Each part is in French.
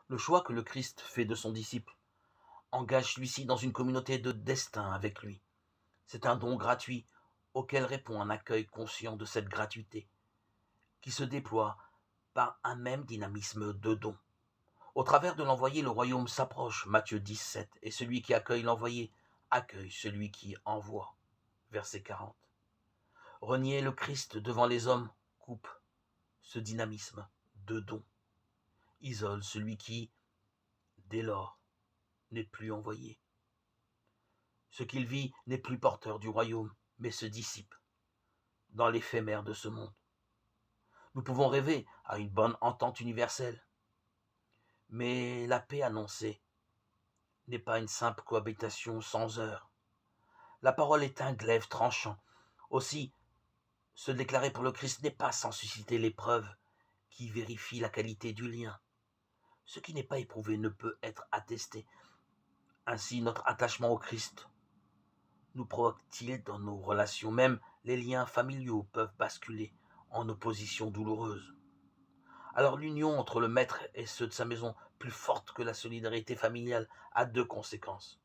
Le choix que le Christ fait de son disciple engage celui-ci dans une communauté de destin avec lui. C'est un don gratuit auquel répond un accueil conscient de cette gratuité, qui se déploie par un même dynamisme de don. Au travers de l'envoyé, le royaume s'approche, Matthieu 17, et celui qui accueille l'envoyé accueille celui qui envoie, verset 40. Renier le Christ devant les hommes coupe ce dynamisme de don, isole celui qui, dès lors, n'est plus envoyé. Ce qu'il vit n'est plus porteur du royaume, mais se dissipe dans l'éphémère de ce monde. Nous pouvons rêver à une bonne entente universelle, mais la paix annoncée n'est pas une simple cohabitation sans heurts. La parole est un glaive tranchant. Aussi, se déclarer pour le Christ n'est pas sans susciter l'épreuve qui vérifie la qualité du lien. Ce qui n'est pas éprouvé ne peut être attesté. Ainsi, notre attachement au Christ nous provoque-t-il dans nos relations. Même les liens familiaux peuvent basculer en opposition douloureuse. Alors l'union entre le maître et ceux de sa maison, plus forte que la solidarité familiale, a deux conséquences.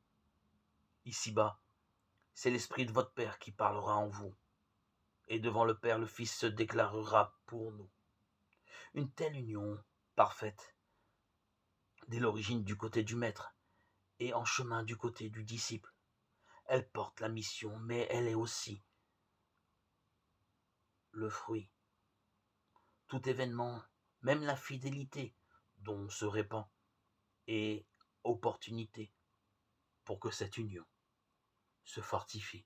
Ici-bas, c'est l'esprit de votre Père qui parlera en vous, et devant le Père, le Fils se déclarera pour nous. Une telle union parfaite, dès l'origine du côté du maître, et en chemin du côté du disciple. Elle porte la mission, mais elle est aussi le fruit. Tout événement, même l'infidélité dont on se répand, est opportunité pour que cette union se fortifie.